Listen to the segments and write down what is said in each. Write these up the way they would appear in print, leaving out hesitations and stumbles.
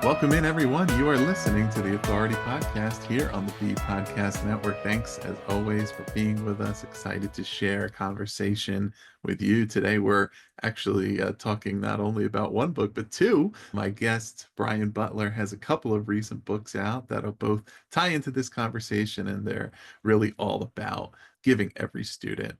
Welcome in, everyone. You are listening to the Authority Podcast here on the B Podcast Network. Thanks, as always, for being with us. Excited to share a conversation with you. Today, we're actually talking not only about one book, but two. My guest, Brian Butler, has a couple of recent books out that'll both tie into this conversation, and they're really all about giving every student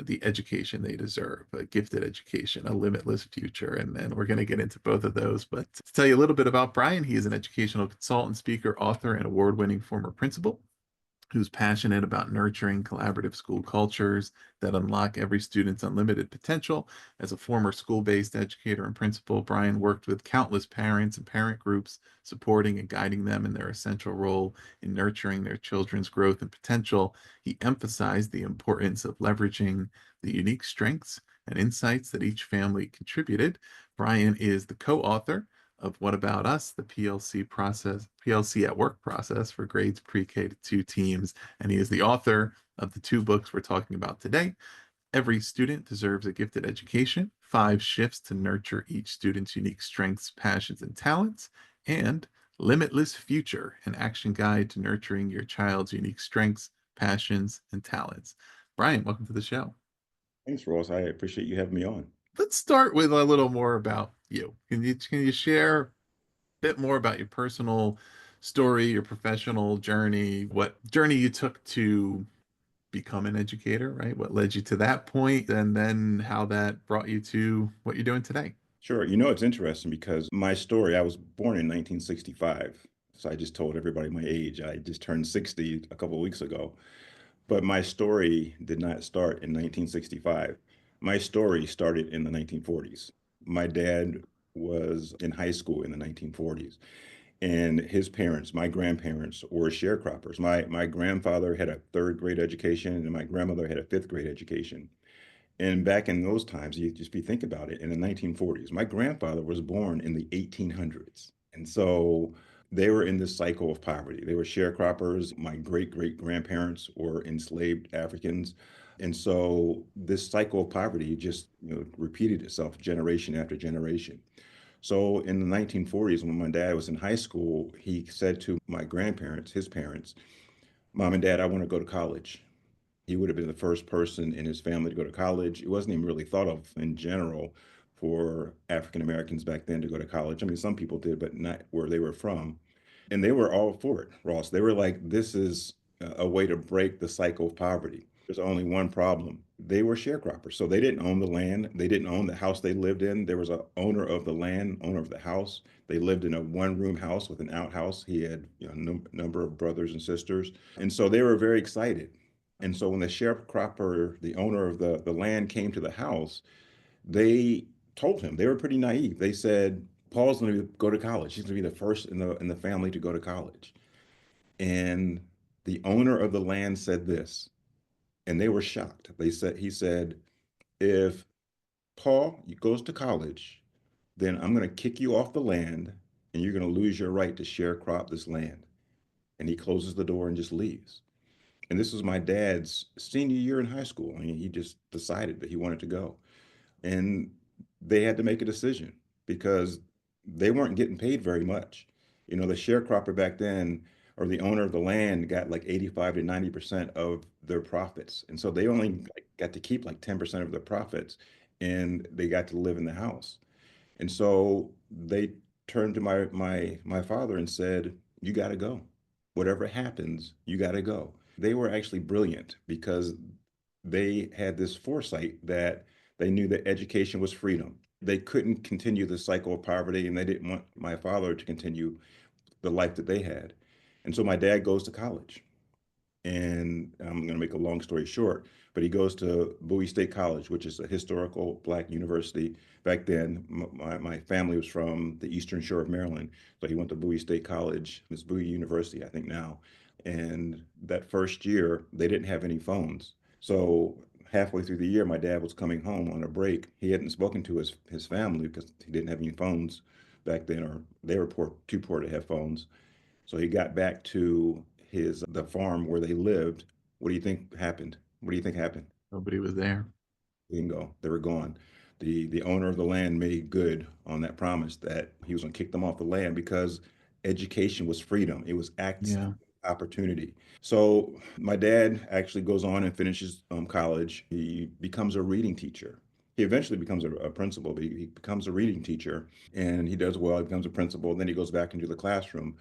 the education they deserve, a gifted education, a limitless future. And we're going to get into both of those. But to tell you a little bit about Brian, he is an educational consultant, speaker, author, and award-winning former principal who's passionate about nurturing collaborative school cultures that unlock every student's unlimited potential. As a former school-based educator and principal, Brian worked with countless parents and parent groups, supporting and guiding them in their essential role in nurturing their children's growth and potential. He emphasized the importance of leveraging the unique strengths and insights that each family contributed. Brian is the co-author of What About Us, the PLC at Work process for grades pre-K to 2 teams. And he is the author of the two books we're talking about today. Every Student Deserves a Gifted Education, 5 Shifts to Nurture Each Student's Unique Strengths, Passions, and Talents, and Limitless Future, an action guide to nurturing your child's unique strengths, passions, and talents. Brian, welcome to the show. Thanks, Ross. I appreciate you having me on. Let's start with a little more about you. Can you share a bit more about your personal story, your professional journey, what journey you took to become an educator, right? What led you to that point, and then how that brought you to what you're doing today? Sure. It's interesting because my story, I was born in 1965. So I just told everybody my age. I just turned 60 a couple of weeks ago. But my story did not start in 1965. My story started in the 1940s. My dad was in high school in the 1940s, and his parents, my grandparents, were sharecroppers. My grandfather had a third grade education, and my grandmother had a fifth grade education. And back in those times, you just be think about it, in the 1940s, my grandfather was born in the 1800s. And so they were in this cycle of poverty. They were sharecroppers. My great great grandparents were enslaved Africans. And so this cycle of poverty just repeated itself generation after generation. So in the 1940s, when my dad was in high school, he said to my grandparents, his parents, Mom and Dad, I want to go to college. He would have been the first person in his family to go to college. It wasn't even really thought of in general for African Americans back then to go to college. I mean, some people did, but not where they were from. And they were all for it, Ross. They were like, this is a way to break the cycle of poverty. There's only one problem. They were sharecroppers. So they didn't own the land. They didn't own the house they lived in. There was a owner of the land, owner of the house. They lived in a one-room house with an outhouse. He had number of brothers and sisters. And so they were very excited. And so when the sharecropper, the owner of the land, came to the house, they told him, they were pretty naive. They said, Paul's going to go to college. He's going to be the first in the family to go to college. And the owner of the land said this, and they were shocked. He said, if Paul goes to college, then I'm going to kick you off the land and you're going to lose your right to sharecrop this land. And he closes the door and just leaves. And this was my dad's senior year in high school. I mean, he just decided that he wanted to go. And they had to make a decision because they weren't getting paid very much. The sharecropper back then, or the owner of the land, got like 85 to 90% of their profits. And so they only got to keep like 10% of their profits, and they got to live in the house. And so they turned to my father and said, "You got to go. Whatever happens, you got to go." They were actually brilliant because they had this foresight that they knew that education was freedom. They couldn't continue the cycle of poverty, and they didn't want my father to continue the life that they had. And so my dad goes to college. And I'm going to make a long story short, but he goes to Bowie State College, which is a historical Black university. Back then, my family was from the Eastern Shore of Maryland. So he went to Bowie State College. It's Bowie University, I think now. And that first year, they didn't have any phones. So halfway through the year, my dad was coming home on a break. He hadn't spoken to his family because he didn't have any phones back then, or they were too poor to have phones. So he got back to the farm where they lived. What do you think happened? What do you think happened? Nobody was there. Bingo, they were gone. The owner of the land made good on that promise that he was going to kick them off the land because education was freedom. It was access, Yeah. opportunity. So my dad actually goes on and finishes college. He becomes a reading teacher. He eventually becomes a principal, but he becomes a reading teacher, and he does well. He becomes a principal. Then he goes back into the classroom.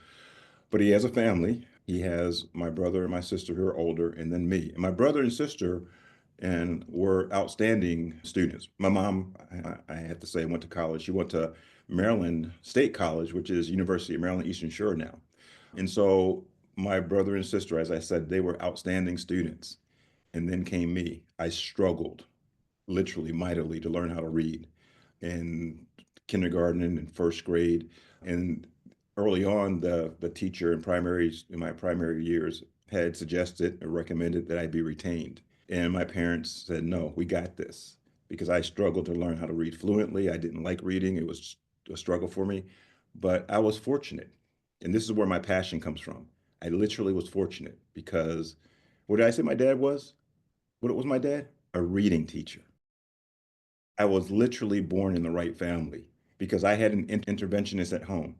But he has a family. He has my brother and my sister who are older, and then me. And my brother and sister and were outstanding students. My mom, I have to say, went to college. She went to Maryland State College, which is University of Maryland Eastern Shore now. And so my brother and sister, as I said, they were outstanding students. And then came me. I struggled literally mightily to learn how to read in kindergarten and in first grade. And early on, the teacher in my primary years had suggested or recommended that I be retained. And my parents said, no, we got this because I struggled to learn how to read fluently. I didn't like reading, it was a struggle for me. But I was fortunate. And this is where my passion comes from. I literally was fortunate because what did I say my dad was? What was my dad? A reading teacher. I was literally born in the right family because I had an interventionist at home.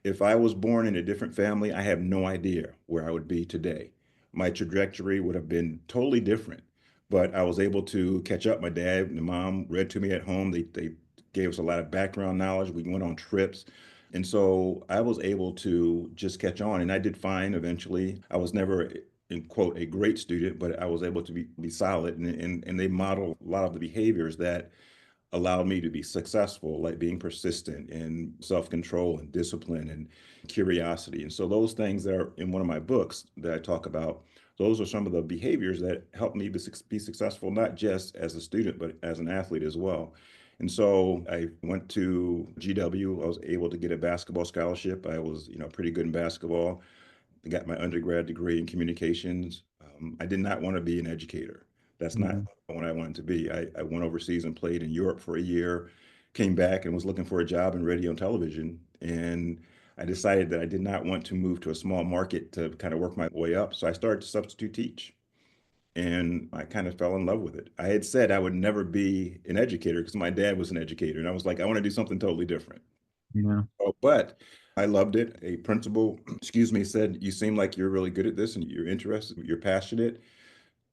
If I was born in a different family, I have no idea where I would be today. My trajectory would have been totally different, but I was able to catch up. My dad and mom read to me at home. They gave us a lot of background knowledge. We went on trips. And so I was able to just catch on. And I did fine eventually. I was never, in quote, a great student, but I was able to be solid. And they modeled a lot of the behaviors that allowed me to be successful, like being persistent and self control and discipline and curiosity. And so, those things that are in one of my books that I talk about, those are some of the behaviors that helped me be successful, not just as a student, but as an athlete as well. And so I went to GW. I was able to get a basketball scholarship. I was, pretty good in basketball. I got my undergrad degree in communications. I did not want to be an educator. That's not Mhm. what I wanted to be. I went overseas and played in Europe for a year, came back and was looking for a job in radio and television. And I decided that I did not want to move to a small market to kind of work my way up. So I started to substitute teach. And I kind of fell in love with it. I had said I would never be an educator because my dad was an educator. And I was like, I want to do something totally different. Yeah. Oh, but I loved it. A principal, excuse me, said, you seem like you're really good at this and you're interested, you're passionate.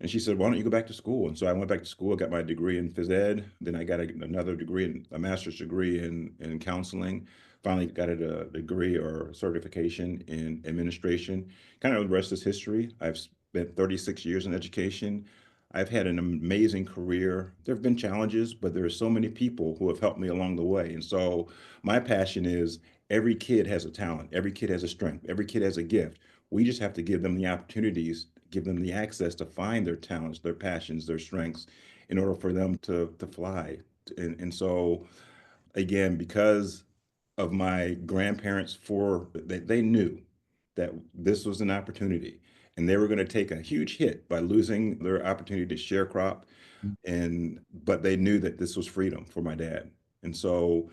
And she said, why don't you go back to school? And so I went back to school, got my degree in phys ed. Then I got another degree, a master's degree in counseling. Finally got a degree or certification in administration. Kind of the rest is history. I've spent 36 years in education. I've had an amazing career. There have been challenges, but there are so many people who have helped me along the way. And so my passion is every kid has a talent, every kid has a strength, every kid has a gift. We just have to give them the opportunities, give them the access to find their talents, their passions, their strengths in order for them to fly. And so, again, because of my grandparents, they knew that this was an opportunity and they were going to take a huge hit by losing their opportunity to sharecrop, but they knew that this was freedom for my dad. And so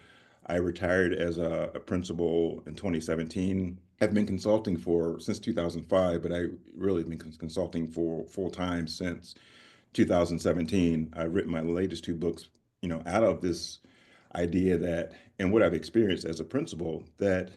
I retired as a principal in 2017. I've been consulting for since 2005, but I really been consulting for full time since 2017. I've written my latest two books, out of this idea that, and what I've experienced as a principal, that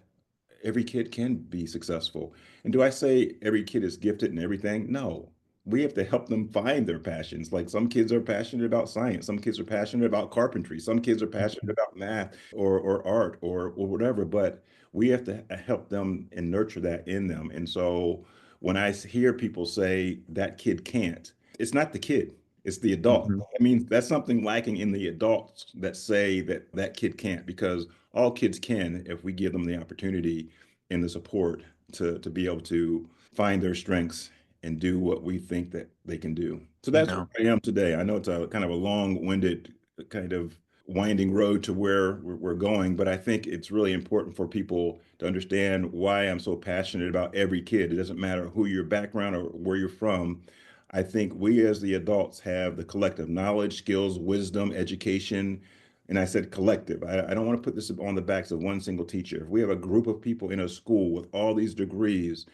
every kid can be successful. And do I say every kid is gifted in everything? No. We have to help them find their passions. Like some kids are passionate about science, some kids are passionate about carpentry, some kids are passionate Mhm. about math or art or whatever, but we have to help them and nurture that in them. And so when I hear people say that kid can't, it's not the kid, it's the adult. Mhm. I mean, that's something lacking in the adults that say that that kid can't, because all kids can if we give them the opportunity and the support to be able to find their strengths and do what we think that they can do. So that's Yeah. where I am today. I know it's a kind of a long-winded, kind of winding road to where we're going, but I think it's really important for people to understand why I'm so passionate about every kid. It doesn't matter who your background or where you're from. I think we as the adults have the collective knowledge, skills, wisdom, education, and I said collective. I don't want to put this on the backs of one single teacher. If we have a group of people in a school with all these degrees,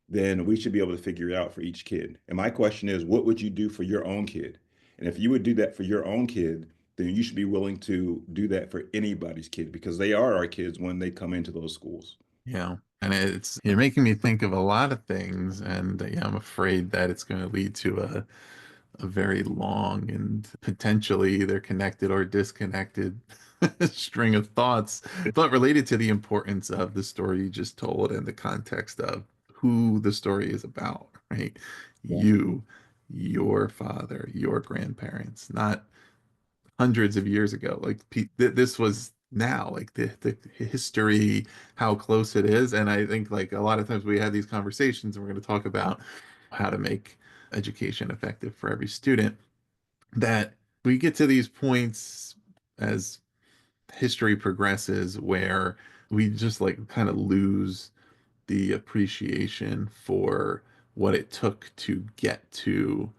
then we should be able to figure it out for each kid. And my question is, what would you do for your own kid? And if you would do that for your own kid, then you should be willing to do that for anybody's kid because they are our kids when they come into those schools. Yeah. And you're making me think of a lot of things, and yeah, I'm afraid that it's going to lead to a very long and potentially either connected or disconnected string of thoughts, but related to the importance of the story you just told and the context of who the story is about, right? Yeah. You, your father, your grandparents, not hundreds of years ago. Like this was now, like the history, how close it is. And I think like a lot of times we have these conversations and we're going to talk about how to make education effective for every student, that we get to these points as history progresses where we just like kind of lose the appreciation for what it took to get to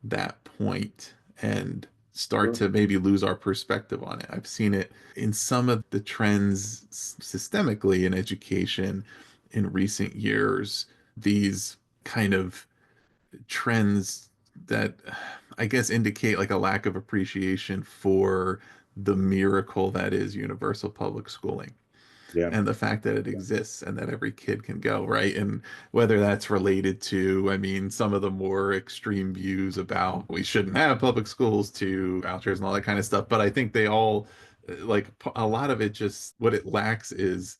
that point and start Sure. to maybe lose our perspective on it. I've seen it in some of the trends systemically in education in recent years, these kind of trends that I guess indicate like a lack of appreciation for the miracle that is universal public schooling Yeah. and the fact that it exists and that every kid can go, right? And whether that's related to, I mean, some of the more extreme views about we shouldn't have public schools to vouchers and all that kind of stuff. But I think they all, like, a lot of it just what it lacks is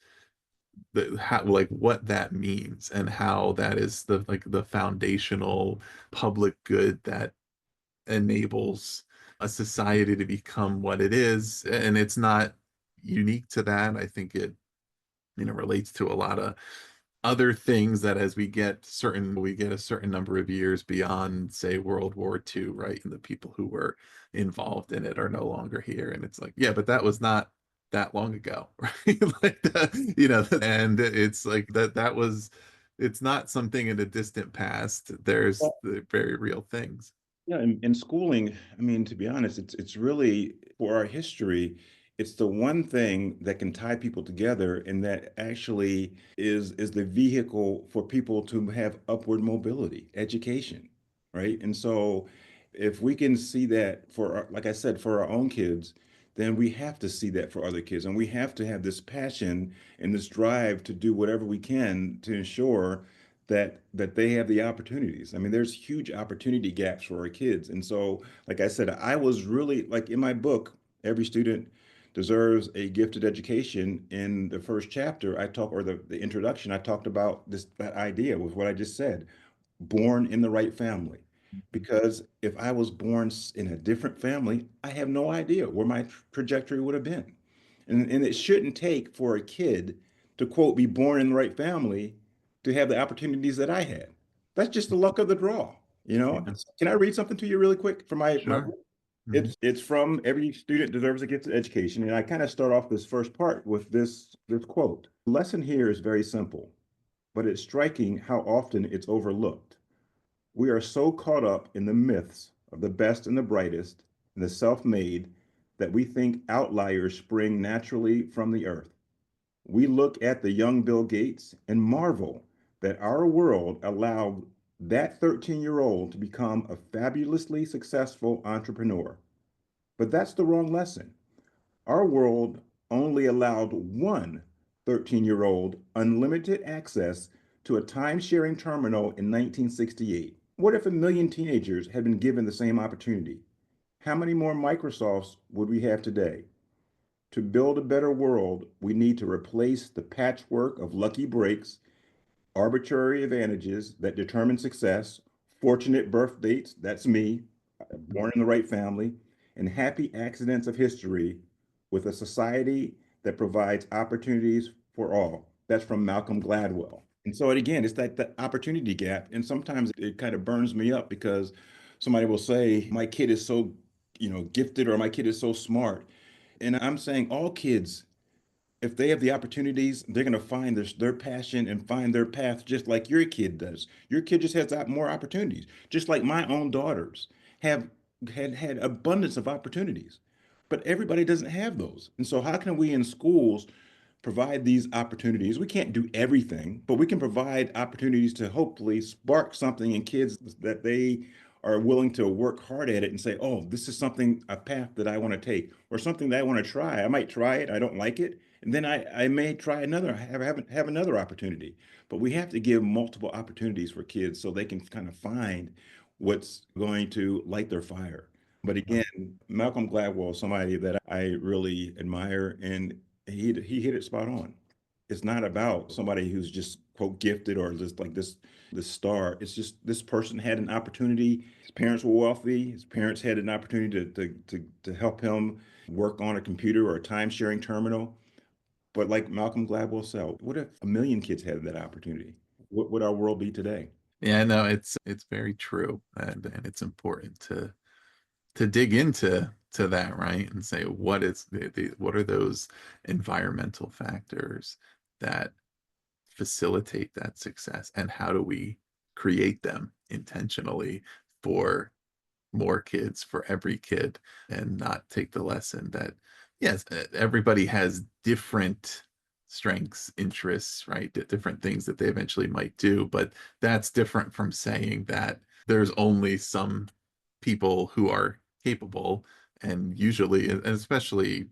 the how, like what that means and how that is the like the foundational public good that enables a society to become what it is. And it's not unique to that. I think it relates to a lot of other things that as we get a certain number of years beyond, say, World War II, right? And the people who were involved in it are no longer here. And it's like, yeah, but that was not that long ago, right? Like and it's like that was it's not something in the distant past. There's the very real things. Yeah, in schooling, I mean, to be honest, it's really for our history, it's the one thing that can tie people together and that actually is the vehicle for people to have upward mobility, education, right? And so if we can see that for like I said, for our own kids, then we have to see that for other kids. And we have to have this passion and this drive to do whatever we can to ensure that they have the opportunities. I mean, there's huge opportunity gaps for our kids. And so, like I said, I was really like in my book, Every Student Deserves a Gifted Education. In the first chapter, or the introduction, I talked about that idea with what I just said, born in the right family. Because if I was born in a different family, I have no idea where my trajectory would have been. And it shouldn't take for a kid to quote be born in the right family to have the opportunities that I had. That's just the luck of the draw, you know. Yeah, Can I read something to you really quick from my sure. book? Mhm. It's from Every Student Deserves a Gifted Education, and I kind of start off this first part with this quote. The lesson here is very simple, but it's striking how often it's overlooked. We are so caught up in the myths of the best and the brightest and the self-made that we think outliers spring naturally from the earth. We look at the young Bill Gates and marvel that our world allowed that 13-year-old to become a fabulously successful entrepreneur. But that's the wrong lesson. Our world only allowed one 13-year-old unlimited access to a time-sharing terminal in 1968. What if a million teenagers had been given the same opportunity? How many more Microsofts would we have today? To build a better world, we need to replace the patchwork of lucky breaks, arbitrary advantages that determine success, fortunate birth dates, that's me, born in the right family, and happy accidents of history with a society that provides opportunities for all. That's from Malcolm Gladwell. And so again, it's like the opportunity gap. And sometimes it kind of burns me up because somebody will say, my kid is so, gifted, or my kid is so smart. And I'm saying all kids, if they have the opportunities, they're going to find their passion and find their path just like your kid does. Your kid just has more opportunities, just like my own daughters have had abundance of opportunities. But everybody doesn't have those. And so how can we in schools provide these opportunities? We can't do everything, but we can provide opportunities to hopefully spark something in kids that they are willing to work hard at it and say, oh, this is something, a path that I want to take, or something that I want to try. I might try it, I don't like it, and then I may try another, have another opportunity. But we have to give multiple opportunities for kids so they can kind of find what's going to light their fire. But again, Malcolm Gladwell is somebody that I really admire, and he hit it spot on. It's not about somebody who's just quote gifted or just like this star. It's just this person had an opportunity. His parents were wealthy. His parents had an opportunity to help him work on a computer or a time sharing terminal. But like Malcolm Gladwell said, what if a million kids had that opportunity? What would our world be today? Yeah, no, it's very true, and it's important to dig into to that, right? And say what is what are those environmental factors that facilitate that success, and how do we create them intentionally for more kids, for every kid, and not take the lesson that yes, everybody has different strengths, interests, right? Different things that they eventually might do, but that's different from saying that there's only some people who are capable, and usually, and especially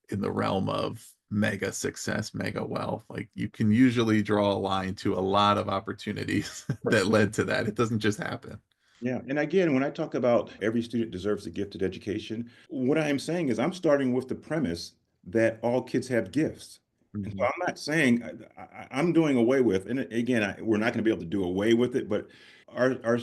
in the realm of mega success, mega wealth, like you can usually draw a line to a lot of opportunities that led to that. It doesn't just happen. Yeah. And again, when I talk about every student deserves a gifted education, what I am saying is I'm starting with the premise that all kids have gifts. And so Mhm. I'm not saying I'm doing away with, and again, we're not going to be able to do away with it, but our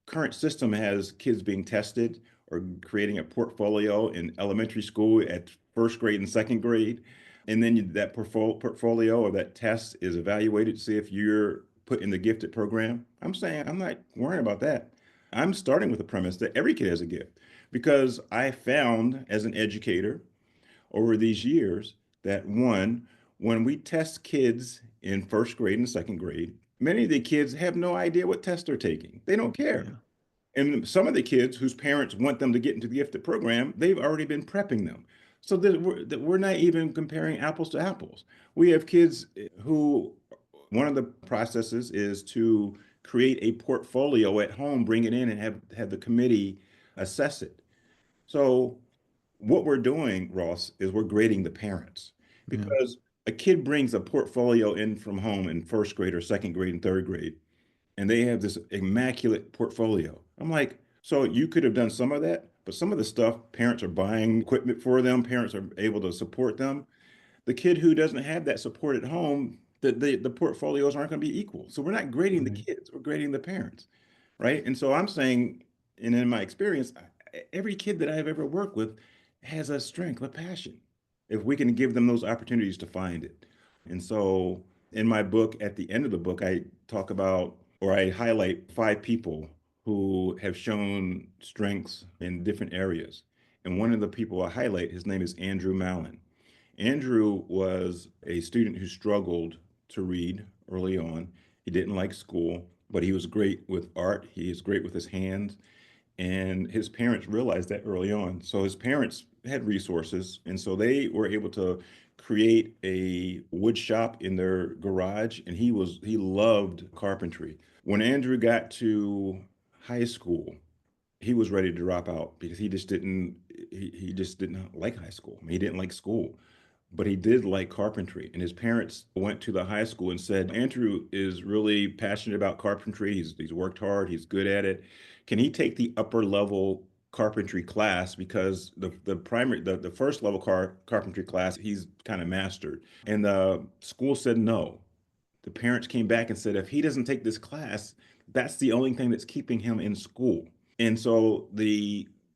current system has kids being tested or creating a portfolio in elementary school at first grade and second grade. And then that portfolio or that test is evaluated to see if you're put in the gifted program. I'm saying I'm not worrying about that. I'm starting with the premise that every kid has a gift because I found as an educator over these years that one, when we test kids in first grade and second grade, many of the kids have no idea what test they're taking. They don't care. Yeah. And some of the kids whose parents want them to get into the gifted program, they've already been prepping them. So that we're not even comparing apples to apples. We have kids who one of the processes is to create a portfolio at home, bring it in, and have the committee assess it. So what we're doing, Ross, is we're grading the parents Yeah. because a kid brings a portfolio in from home in first grade or second grade and third grade, and they have this immaculate portfolio. I'm like, so you could have done some of that, but some of the stuff, parents are buying equipment for them, parents are able to support them. The kid who doesn't have that support at home, the portfolios aren't going to be equal. So we're not grading the Right. kids, we're grading the parents, right? And so I'm saying, and in my experience, every kid that I've ever worked with has a strength, a passion, if we can give them those opportunities to find it. And so in my book, at the end of the book, I talk about or I highlight 5 people who have shown strengths in different areas. And one of the people I highlight, his name is Andrew Mallon. Andrew was a student who struggled to read early on. He didn't like school, but he was great with art. He is great with his hands. And his parents realized that early on. So his parents had resources. And so they were able to create a wood shop in their garage. And he loved carpentry. When Andrew got to high school, he was ready to drop out because he just didn't like high school. I mean, he didn't like school, but he did like carpentry. And his parents went to the high school and said, Andrew is really passionate about carpentry. He's worked hard. He's good at it. Can he take the upper level carpentry class because the first level carpentry class he's kind of mastered. And the school said no. The parents came back and said, if he doesn't take this class, that's the only thing that's keeping him in school. And so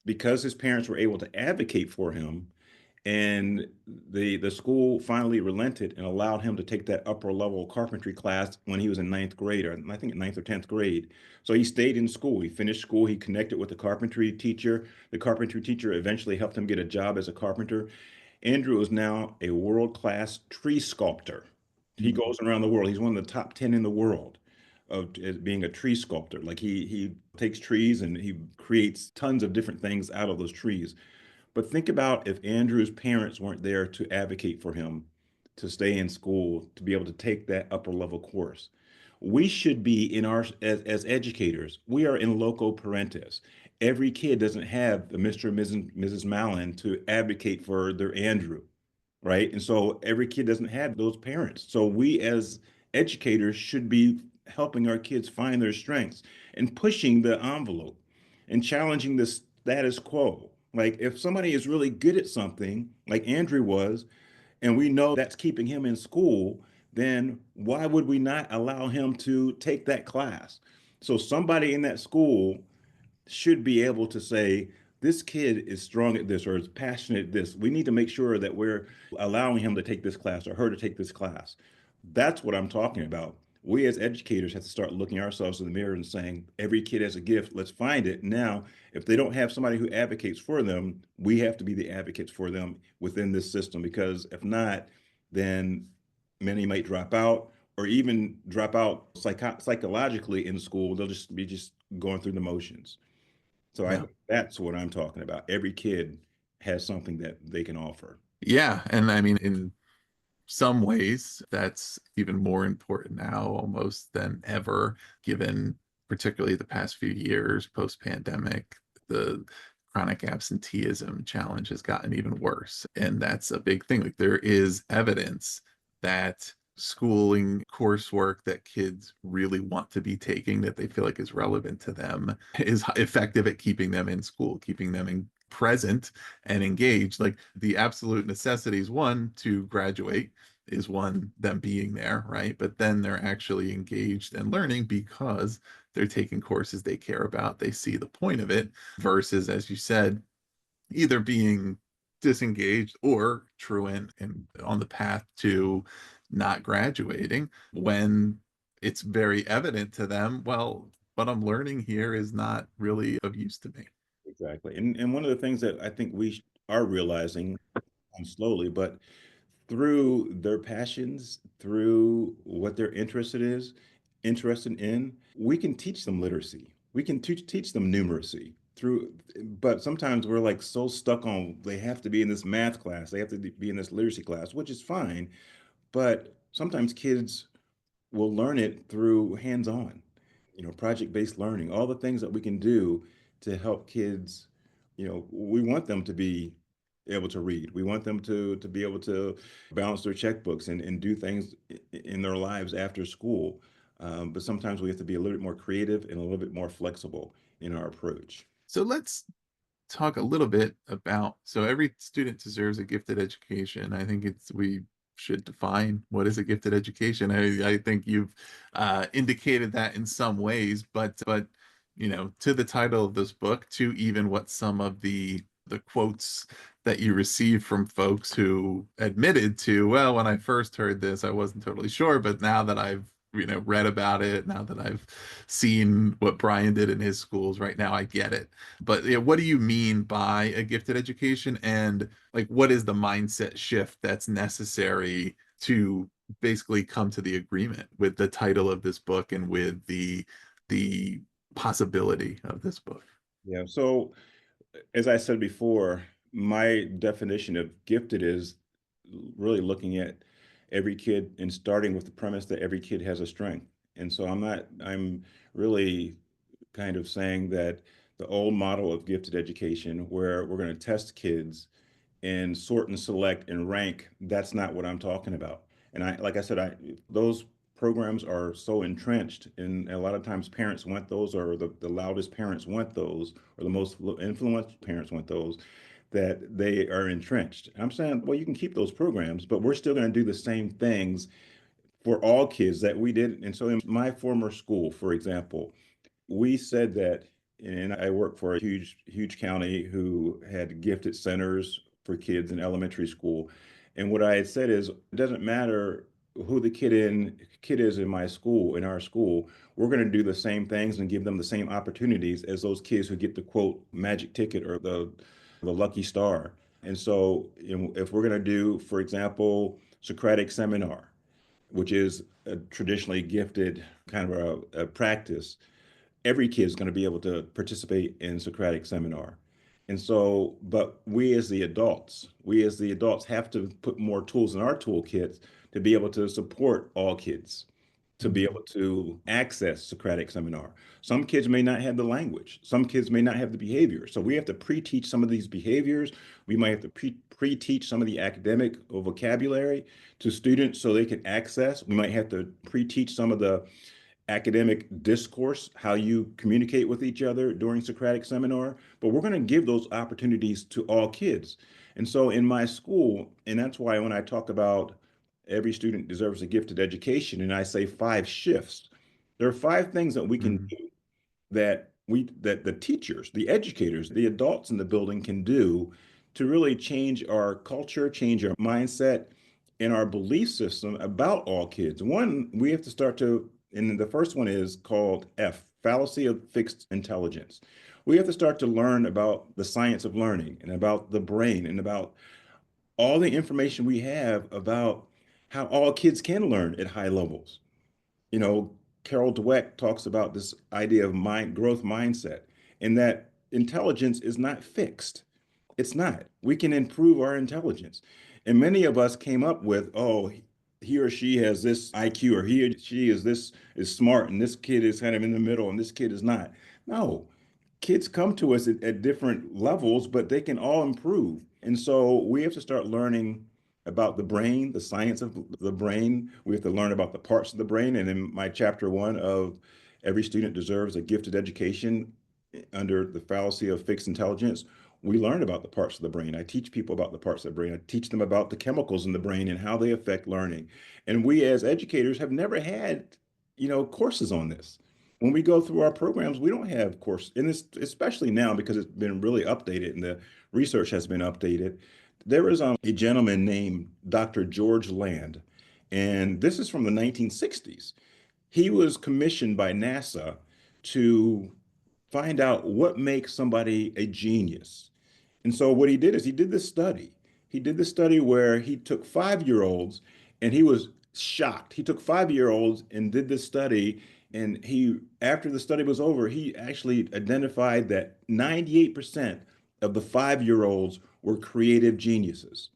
because his parents were able to advocate for him, and the school finally relented and allowed him to take that upper level carpentry class when he was in ninth grade, or I think ninth or 10th grade. So he stayed in school. He finished school. He connected with the carpentry teacher. The carpentry teacher eventually helped him get a job as a carpenter. Andrew is now a world-class tree sculptor. He Mm. goes around the world. He's one of the top 10 in the world of as being a tree sculptor. Like he takes trees and he creates tons of different things out of those trees. But think about if Andrew's parents weren't there to advocate for him to stay in school, to be able to take that upper level course. We should be in as educators, we are in loco parentis. Every kid doesn't have the Mr. and Mrs. Mallon to advocate for their Andrew, right? And so every kid doesn't have those parents. So we as educators should be helping our kids find their strengths and pushing the envelope and challenging the status quo. Like if somebody is really good at something, like Andrew was, and we know that's keeping him in school, then why would we not allow him to take that class? So somebody in that school should be able to say, this kid is strong at this or is passionate at this. We need to make sure that we're allowing him to take this class or her to take this class. That's what I'm talking about. We as educators have to start looking ourselves in the mirror and saying, every kid has a gift. Let's find it. Now, if they don't have somebody who advocates for them, we have to be the advocates for them within this system, because if not, then many might drop out or even drop out psychologically in school. They'll just be just going through the motions. So I Yeah. think that's what I'm talking about. Every kid has something that they can offer. Yeah. And I mean, in some ways, that's even more important now almost than ever, given particularly the past few years post pandemic. The chronic absenteeism challenge has gotten even worse. And that's a big thing. Like, there is evidence that schooling coursework that kids really want to be taking, that they feel like is relevant to them, is effective at keeping them in school, keeping them in present and engaged. Like, the absolute necessities, one, to graduate, is one, them being there, right? But then they're actually engaged and learning because they're taking courses they care about, they see the point of it, versus, as you said, either being disengaged or truant and on the path to not graduating, when it's very evident to them, well, what I'm learning here is not really of use to me. Exactly. And one of the things that I think we are realizing slowly, but through their passions, through what they're interested in, we can teach them literacy. We can teach them numeracy through, but sometimes we're like so stuck on they have to be in this math class, they have to be in this literacy class, which is fine. But sometimes kids will learn it through hands-on, project-based learning, all the things that we can do to help kids. We want them to be able to read. We want them to be able to balance their checkbooks and do things in their lives after school. But sometimes we have to be a little bit more creative and a little bit more flexible in our approach. So let's talk a little bit about, so every student deserves a gifted education. I think it's, we should define what is a gifted education. I think you've indicated that in some ways, but to the title of this book, to even what some of the quotes that you receive from folks who admitted to, well, when I first heard this, I wasn't totally sure, but now that I've read about it, now that I've seen what Brian did in his schools, right now I get it. But yeah, what do you mean by a gifted education, and like what is the mindset shift that's necessary to basically come to the agreement with the title of this book and with the possibility of this book? Yeah. So as I said before, my definition of gifted is really looking at every kid and starting with the premise that every kid has a strength. And so I'm really kind of saying that the old model of gifted education, where we're going to test kids and sort and select and rank, that's not what I'm talking about. And like I said, those programs are so entrenched, and a lot of times parents want those, or the loudest parents want those, or the most influential parents want those, that they are entrenched. I'm saying, well, you can keep those programs, but we're still going to do the same things for all kids that we did. And so in my former school, for example, we said that, and I worked for a huge county who had gifted centers for kids in elementary school. And what I had said is, it doesn't matter who the kid is in my school, in our school, we're going to do the same things and give them the same opportunities as those kids who get the quote magic ticket or the lucky star. And so, if we're going to do, for example, Socratic seminar, which is a traditionally gifted kind of a practice, every kid is going to be able to participate in Socratic seminar. And so, but we as the adults have to put more tools in our toolkits to be able to support all kids. to be able to access Socratic seminar. Some kids may not have the language. Some kids may not have the behavior. So we have to pre-teach some of these behaviors. We might have to pre-teach some of the academic vocabulary to students so they can access. We might have to pre-teach some of the academic discourse, how you communicate with each other during Socratic seminar, but we're going to give those opportunities to all kids. And so in my school, and that's why when I talk about every student deserves a gifted education, and I say 5 shifts, there are 5 things that we can Mhm. do that the teachers, the educators, the adults in the building can do to really change our culture, change our mindset and our belief system about all kids. One, we have to start to, and the first one is called Fallacy of Fixed Intelligence. We have to start to learn about the science of learning and about the brain and about all the information we have about how all kids can learn at high levels. You know, Carol Dweck talks about this idea of mind growth mindset and that intelligence is not fixed. It's not. We can improve our intelligence. And many of us came up with, oh, he or she has this IQ, or he or she is smart, and this kid is kind of in the middle, and this kid is not. No, kids come to us at different levels, but they can all improve. And so we have to start learning about the brain, the science of the brain. We have to learn about the parts of the brain. And in my chapter 1 of Every Student Deserves a Gifted Education, under the fallacy of fixed intelligence, we learn about the parts of the brain. I teach people about the parts of the brain. I teach them about the chemicals in the brain and how they affect learning. And we as educators have never had, courses on this. When we go through our programs, we don't have course, and it's especially now because it's been really updated and the research has been updated. There is a gentleman named Dr. George Land, and this is from the 1960s. He was commissioned by NASA to find out what makes somebody a genius. And so what he did is he did this study. He did this study where he took 5-year-olds and he was shocked. He took 5-year-olds and did this study. And after the study was over, he actually identified that 98% of the 5-year-olds were creative geniuses.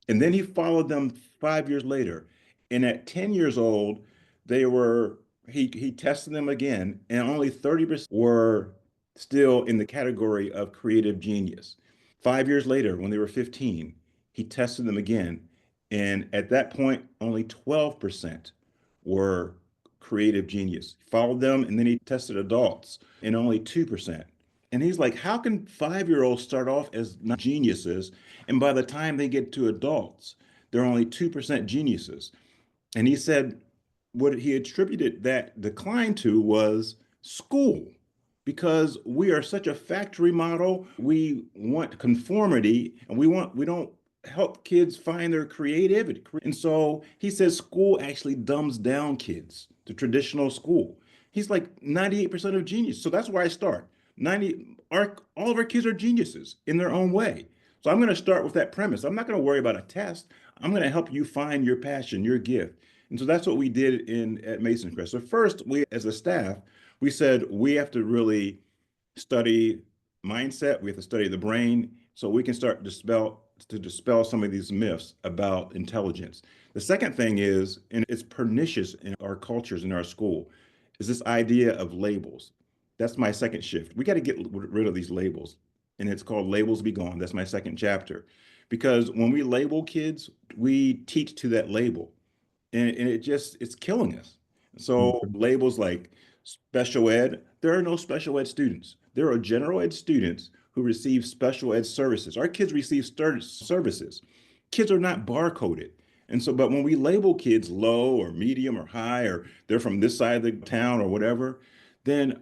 And then he followed them 5 years later. And at 10 years old, he tested them again, and only 30% were still in the category of creative genius. 5 years later, when they were 15, he tested them again. And at that point, only 12% were creative genius. He followed them, and then he tested adults, and only 2%. And he's like, how can 5-year-olds start off as not geniuses, and by the time they get to adults, they're only 2% geniuses? And he said what he attributed that decline to was school, because we are such a factory model. We want conformity, and we don't help kids find their creativity. And so he says school actually dumbs down kids, the traditional school. He's like 98% of genius. So that's where I start. 90 all of our kids are geniuses in their own way. So I'm going to start with that premise. I'm not going to worry about a test. I'm going to help you find your passion, your gift. And so that's what we did at Mason Crest. So first, we as a staff, we said we have to really study mindset. We have to study the brain so we can start to dispel some of these myths about intelligence. The second thing is, and it's pernicious in our cultures in our school, is this idea of labels. That's my second shift. We got to get rid of these labels. And it's called Labels Be Gone. That's my second chapter. Because when we label kids, we teach to that label. And it's killing us. So Mhm. labels like special ed, there are no special ed students. There are general ed students who receive special ed services. Our kids receive services. Kids are not barcoded. And so, but when we label kids low or medium or high, or they're from this side of the town or whatever, then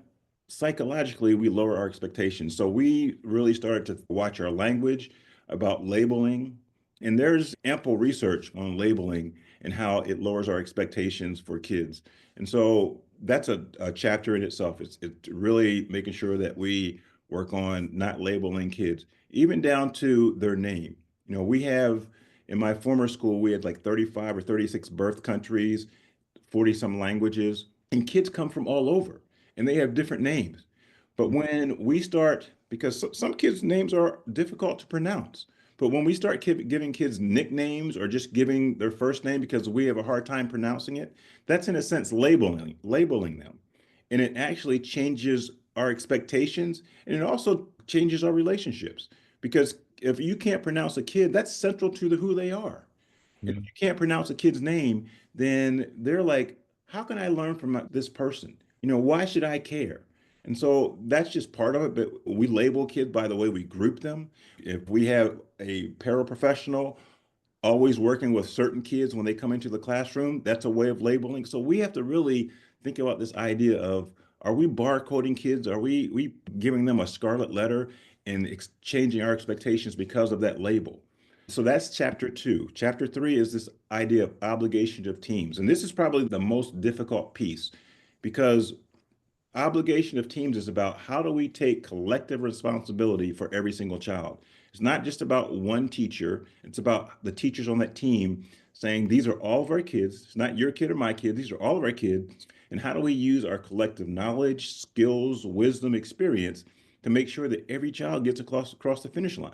psychologically we lower our expectations. So we really started to watch our language about labeling. And there's ample research on labeling and how it lowers our expectations for kids. And so that's a chapter in itself. It's really making sure that we work on not labeling kids, even down to their name. We have in my former school, we had like 35 or 36 birth countries, 40 some languages, and kids come from all over and they have different names. But when we start, because some kids' names are difficult to pronounce, But when we start giving kids nicknames or just giving their first name because we have a hard time pronouncing it, that's in a sense labeling them. And it actually changes our expectations and it also changes our relationships because if you can't pronounce a kid, that's central to who they are. If Yeah. you can't pronounce a kid's name, then they're like, how can I learn from this person? Why should I care? And so that's just part of it. But we label kids by the way we group them. If we have a paraprofessional always working with certain kids when they come into the classroom, that's a way of labeling. So we have to really think about this idea of, are we barcoding kids? Are we giving them a scarlet letter and changing our expectations because of that label? So that's chapter two. Chapter three is this idea of obligation of teams. And this is probably the most difficult piece because obligation of teams is about how do we take collective responsibility for every single child. It's not just about one teacher, it's about the teachers on that team saying these are all of our kids. It's not your kid or my kid, these are all of our kids. And how do we use our collective knowledge, skills, wisdom, experience to make sure that every child gets across the finish line?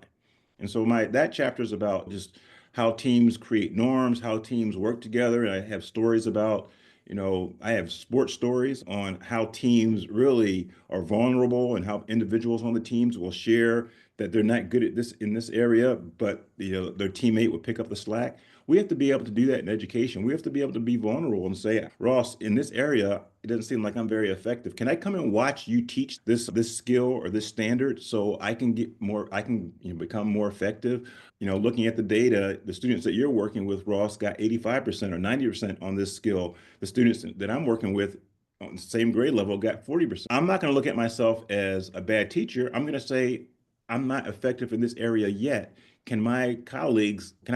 And so my that chapter is about just how teams create norms, how teams work together. And I have stories about, I have sports stories on how teams really are vulnerable and how individuals on the teams will share that they're not good at this in this area, but their teammate would pick up the slack. We have to be able to do that in education. We have to be able to be vulnerable and say, Ross, in this area, it doesn't seem like I'm very effective. Can I come and watch you teach this skill or this standard so I can get more, I can become more effective? Looking at the data, the students that you're working with, Ross, got 85% or 90% on this skill. The students that I'm working with on the same grade level got 40%. I'm not going to look at myself as a bad teacher. I'm going to say, I'm not effective in this area yet. Can I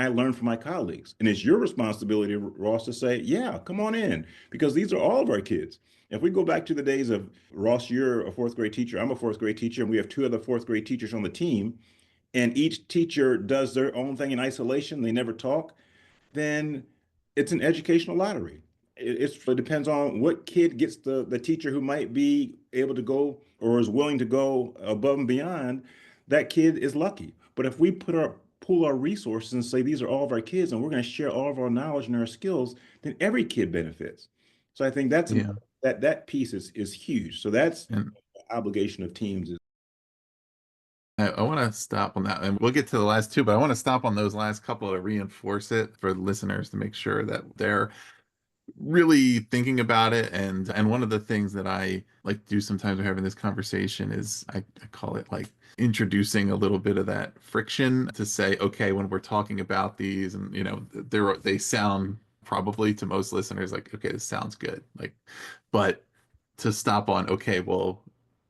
learn from my colleagues? And it's your responsibility, Ross, to say, yeah, come on in, because these are all of our kids. If we go back to the days of Ross, you're a fourth grade teacher, I'm a fourth grade teacher, and we have two other fourth grade teachers on the team, and each teacher does their own thing in isolation, they never talk, then it's an educational lottery. It depends on what kid gets the teacher who might be able to go or is willing to go above and beyond. That kid is lucky. But if we pool our resources and say these are all of our kids and we're going to share all of our knowledge and our skills, then every kid benefits. So I think that's Yeah. important. That piece is huge. So that's And the obligation of teams. I want to stop on that, and we'll get to the last two, but I want to stop on those last couple to reinforce it for the listeners to make sure that they're really thinking about it. And one of the things that I like to do sometimes when having this conversation is I call it like introducing a little bit of that friction to say, okay, when we're talking about these, and they sound probably to most listeners like, okay, this sounds good. Like, but to stop on, okay, well,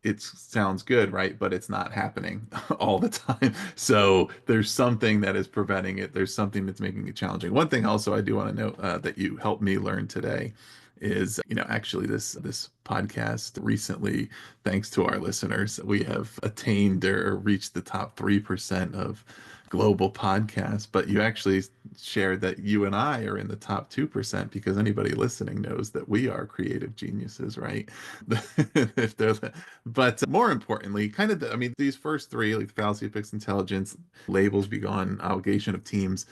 it sounds good, right? But it's not happening all the time. So there's something that is preventing it. There's something that's making it challenging. One thing also I do want to note that you helped me learn today is, actually this podcast recently, thanks to our listeners, we have attained or reached the top 3% of global podcasts. But you actually shared that you and I are in the top 2% because anybody listening knows that we are creative geniuses, right? If they're, but more importantly, kind of, I mean, these first three, like the fallacy of fixed intelligence, labels be gone, obligation of teams,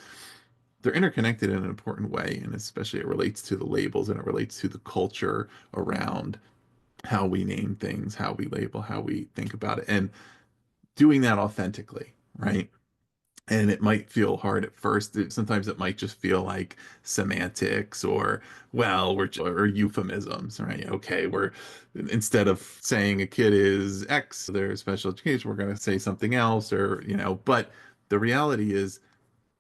they're interconnected in an important way. And especially it relates to the labels and it relates to the culture around how we name things, how we label, how we think about it, and doing that authentically, right? And it might feel hard at first. Sometimes it might just feel like semantics or, well, or euphemisms, right? Okay, we're instead of saying a kid is X, they're special education, we're going to say something else, or, but the reality is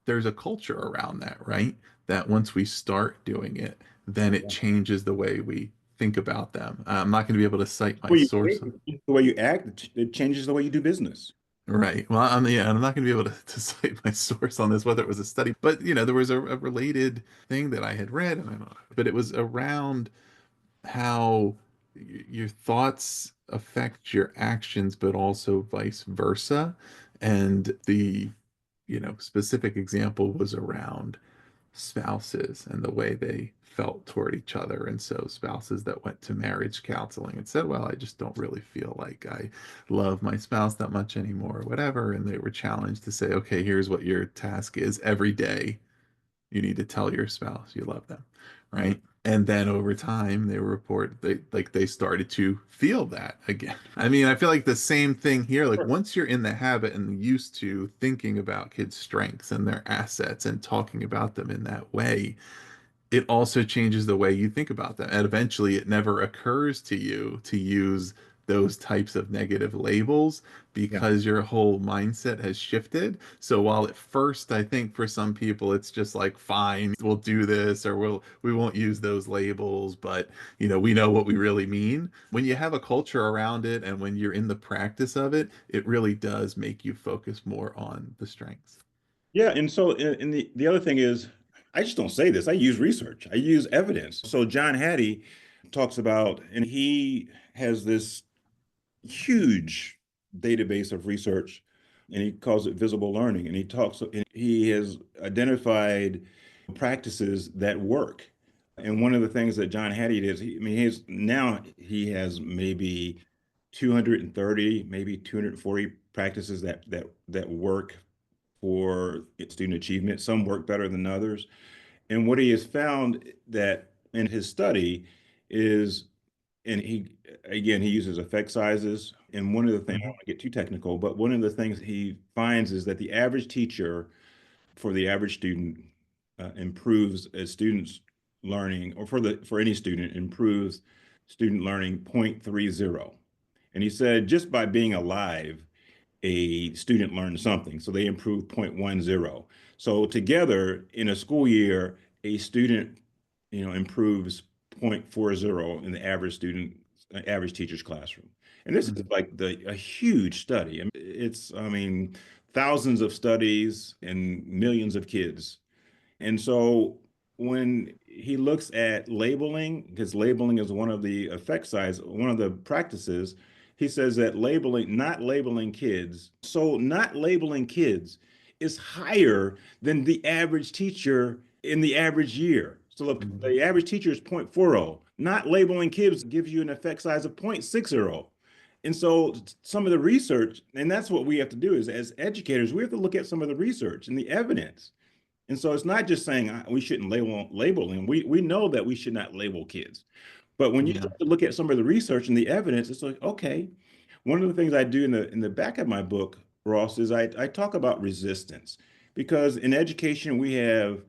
there's a culture around that, right? That once we start doing it, then it Yeah. changes the way we think about them. I'm not going to be able to cite The my way you source. think, the way you act, it changes the way you do business. Right. Well, I'm not going to be able to cite my source on this, whether it was a study, but there was a related thing that I had read, and I don't know, but it was around how your thoughts affect your actions, but also vice versa. And the, specific example was around spouses and the way they felt toward each other. And so spouses that went to marriage counseling and said, well, I just don't really feel like I love my spouse that much anymore, or whatever. And they were challenged to say, okay, here's what your task is every day. You need to tell your spouse you love them, right? And then over time, they report they started to feel that again. I mean, I feel like the same thing here. Like once you're in the habit and used to thinking about kids' strengths and their assets and talking about them in that way, it also changes the way you think about them. And eventually, it never occurs to you to use those types of negative labels Yeah. because your whole mindset has shifted. So while at first I think for some people it's just like fine, we'll do this or we won't use those labels, but we know what we really mean. When you have a culture around it and when you're in the practice of it, it really does make you focus more on the strengths. Yeah, and so and the other thing is, I just don't say this. I use research. I use evidence. So John Hattie talks about, and he has this huge database of research, and he calls it visible learning. And he has identified practices that work. And one of the things that John Hattie did is, he has maybe 230, maybe 240 practices that work for student achievement. Some work better than others. And what he has found that in his study is, and he uses effect sizes. And one of the things, I don't Mhm. want to get too technical, but one of the things he finds is that the average teacher for the average student improves a student's learning, or for any student, improves student learning 0.30. And he said just by being alive, a student learned something. So they improved 0.10. So together in a school year, a student, improves 0.40 in the average teacher's classroom. And this is Mhm. like a huge study. I mean, thousands of studies and millions of kids. And so when he looks at labeling, because labeling is one of the effect size, one of the practices, he says that not labeling kids is higher than the average teacher in the average year. So look, Mhm. the average teacher is 0.40. Not labeling kids gives you an effect size of 0.60. And so some of the research, and that's what we have to do is as educators, we have to look at some of the research and the evidence. And so it's not just saying we shouldn't label them. We know that we should not label kids. But when you Yeah. start to look at some of the research and the evidence, it's like, okay, one of the things I do in the back of my book, Ross, is I talk about resistance because in education we have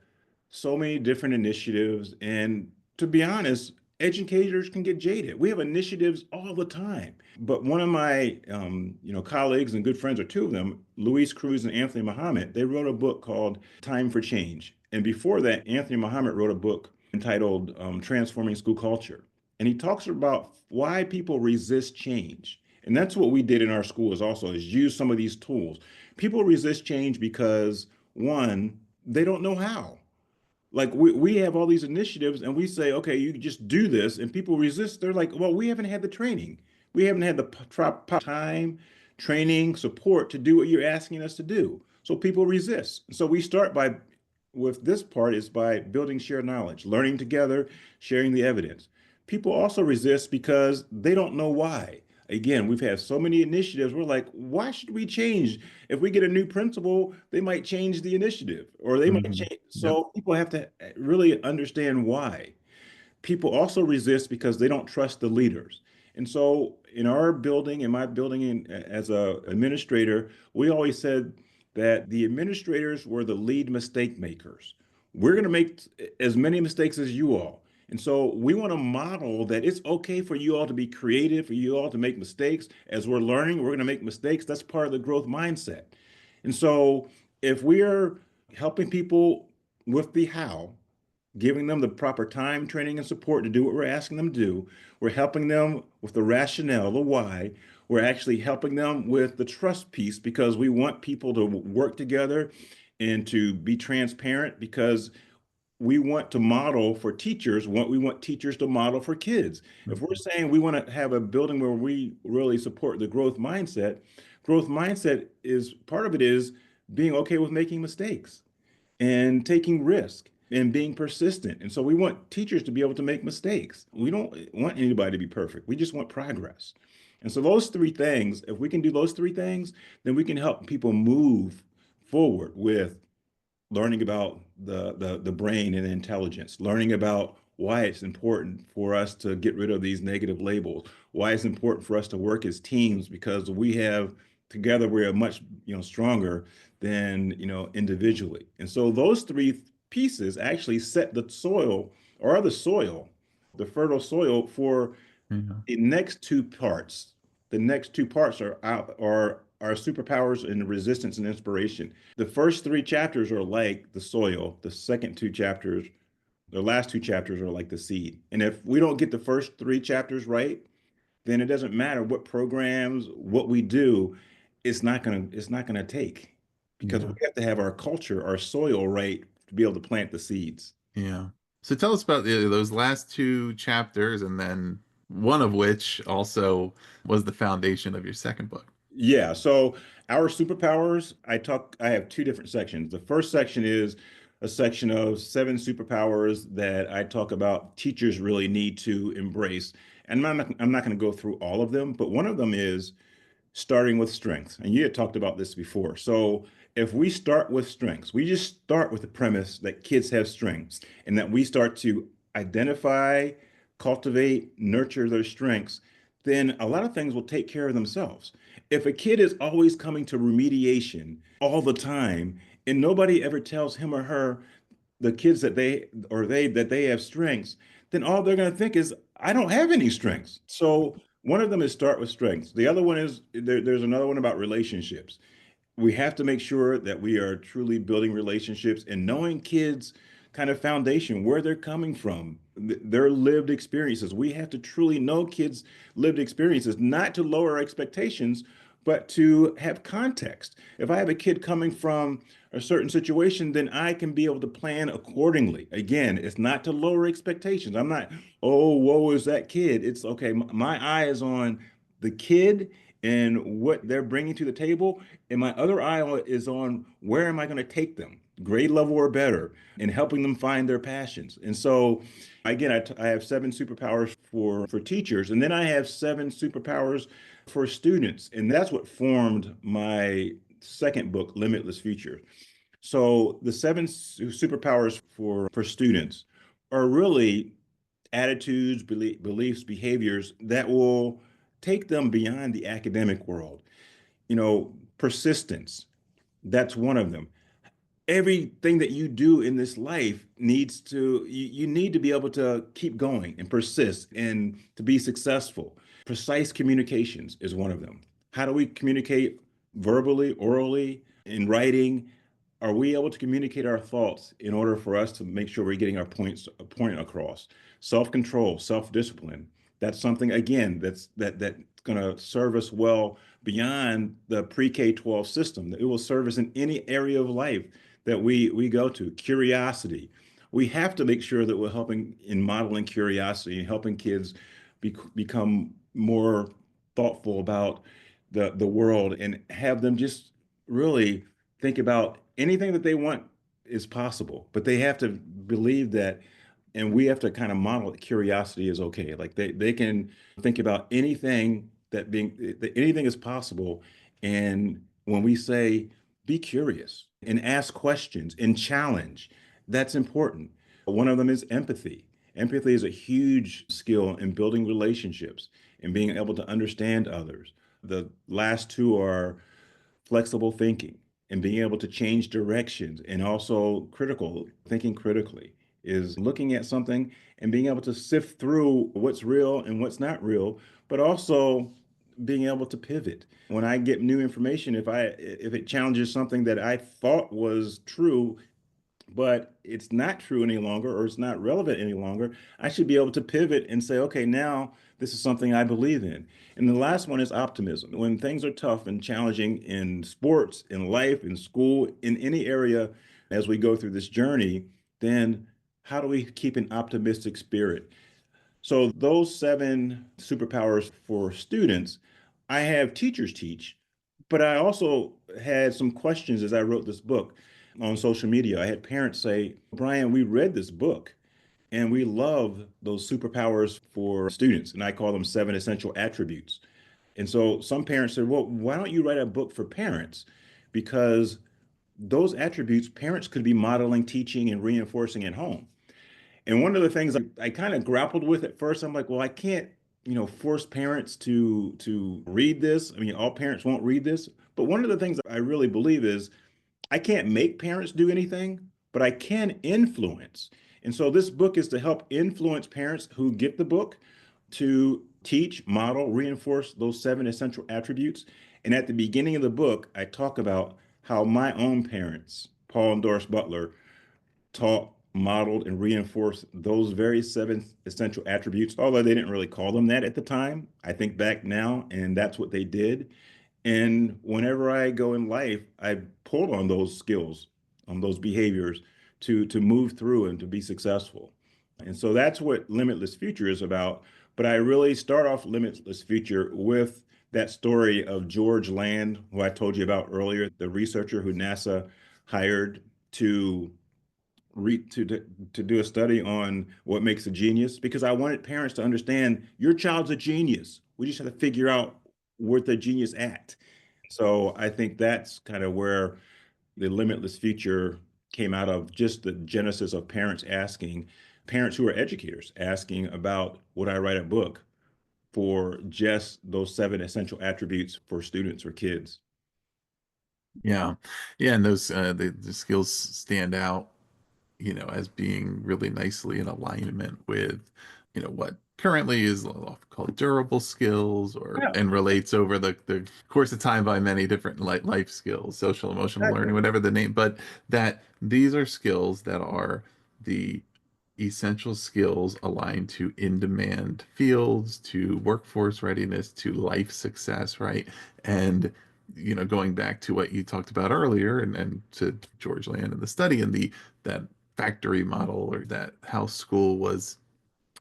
so many different initiatives, and to be honest, educators can get jaded. We have initiatives all the time. But one of my colleagues and good friends, or two of them, Luis Cruz and Anthony Muhammad, they wrote a book called Time for Change. And before that, Anthony Muhammad wrote a book entitled Transforming School Culture. And he talks about why people resist change. And that's what we did in our schools also, is use some of these tools. People resist change because one, they don't know how. Like we have all these initiatives and we say, okay, you just do this, and people resist. They're like, well, we haven't had the training. We haven't had the time, training, support to do what you're asking us to do. So people resist. So we start by, with this part, is by building shared knowledge, learning together, sharing the evidence. People also resist because they don't know why. Again, we've had so many initiatives. We're like, why should we change? If we get a new principal, they might change the initiative or they might Mhm. change. Yep. So people have to really understand why. People also resist because they don't trust the leaders. And so in our building, in my building, as a administrator, we always said that the administrators were the lead mistake makers. We're going to make as many mistakes as you all. And so we want to model that it's okay for you all to be creative, for you all to make mistakes. As we're learning, we're going to make mistakes. That's part of the growth mindset. And so if we're helping people with the how, giving them the proper time, training, and support to do what we're asking them to do. We're helping them with the rationale, the why. We're actually helping them with the trust piece because we want people to work together and to be transparent because we want to model for teachers what we want teachers to model for kids. If we're Mhm. saying we want to have a building where we really support the growth mindset is part of it is being okay with making mistakes and taking risk. and being persistent. And so we want teachers to be able to make mistakes. We don't want anybody to be perfect. We just want progress. And so those three things, if we can do those three things, then we can help people move forward with learning about the brain and intelligence, learning about why it's important for us to get rid of these negative labels, why it's important for us to work as teams because we have together we're much stronger than individually. And so those three pieces actually set the soil or the soil, the fertile soil for Yeah. the next two parts. The next two parts are superpowers and resistance and inspiration. The first three chapters are like the soil. The second two chapters, the last two chapters are like the seed. And if we don't get the first three chapters right, then it doesn't matter what programs, what we do, it's not gonna take because we Yeah. have to have our culture, our soil right to be able to plant the seeds. Yeah. So tell us about those last two chapters, and then one of which also was the foundation of your second book. Yeah, so our superpowers, I have two different sections. The first section is a section of seven superpowers that I talk about teachers really need to embrace. And I'm not going to go through all of them, but one of them is starting with strengths. And you had talked about this before. So if we start with strengths, we just start with the premise that kids have strengths and that we start to identify, cultivate, nurture their strengths, then a lot of things will take care of themselves. If a kid is always coming to remediation all the time and nobody ever tells him or her the kids that they have strengths, then all they're going to think is, I don't have any strengths. So one of them is start with strengths. The other one is there's another one about relationships. We have to make sure that we are truly building relationships and knowing kids kind of foundation, where they're coming from, their lived experiences. We have to truly know kids' lived experiences, not to lower expectations, but to have context. If I have a kid coming from a certain situation, then I can be able to plan accordingly. Again, it's not to lower expectations. I'm not, oh, woe is that kid. It's okay. My eye is on the kid and what they're bringing to the table. And my other eye is on where am I going to take them, grade level or better, and helping them find their passions. And so, again, I have seven superpowers for teachers, and then I have seven superpowers for students. And that's what formed my second book, Limitless Future. So the seven superpowers for students are really attitudes, beliefs, behaviors that will take them beyond the academic world. Persistence, that's one of them. Everything that you do in this life you need to be able to keep going and persist and to be successful. Precise communications is one of them. How do we communicate verbally, orally, in writing? Are we able to communicate our thoughts in order for us to make sure we're getting our point across? Self-control, self-discipline. That's something again that's going to serve us well beyond the pre-K 12 system. It will serve us in any area of life that we go to. Curiosity. We have to make sure that we're helping in modeling curiosity and helping kids become more thoughtful about the world and have them just really think about anything that they want is possible, but they have to believe that, and we have to kind of model that curiosity is okay. Like they can think about anything that anything is possible. And when we say be curious and ask questions and challenge, that's important. One of them is empathy. Empathy is a huge skill in building relationships and being able to understand others. The last two are flexible thinking and being able to change directions, and also critical thinking critically is looking at something and being able to sift through what's real and what's not real, but also being able to pivot when I get new information. If it challenges something that I thought was true but it's not true any longer or it's not relevant any longer, I should be able to pivot and say, okay, now this is something I believe in. And the last one is optimism. When things are tough and challenging in sports, in life, in school, in any area, as we go through this journey, then how do we keep an optimistic spirit? So those seven superpowers for students, I have teachers teach, but I also had some questions as I wrote this book. on social media. I had parents say, Brian, we read this book and we love those superpowers for students. And I call them seven essential attributes. And so some parents said, well, why don't you write a book for parents? Because those attributes parents could be modeling, teaching, and reinforcing at home. And one of the things I kind of grappled with at first, I'm like, well, I can't, force parents to read this. I mean, all parents won't read this. But one of the things I really believe is I can't make parents do anything, but I can influence. And so this book is to help influence parents who get the book to teach, model, reinforce those seven essential attributes. And at the beginning of the book, I talk about how my own parents, Paul and Doris Butler, taught, modeled, and reinforced those very seven essential attributes, although they didn't really call them that at the time. I think back now, and that's what they did. And whenever I go in life, I pull on those skills, on those behaviors to move through and to be successful. And so that's what Limitless Future is about. But I really start off Limitless Future with that story of George Land, who I told you about earlier, the researcher who NASA hired to to do a study on what makes a genius, because I wanted parents to understand your child's a genius. We just have to figure out where the genius at. So I think that's kind of where the Limitless Future came out of, just the genesis of parents who are educators asking about, would I write a book for just those seven essential attributes for students or kids? Yeah. Yeah, and those the skills stand out, as being really nicely in alignment with, what currently is often called durable skills, or Yeah, and relates over the course of time by many different life skills, social emotional exactly. learning, whatever the name, but that these are skills that are the essential skills aligned to in-demand fields, to workforce readiness, to life success, right? And going back to what you talked about earlier, and to George Land and the study and the that factory model, or that how school was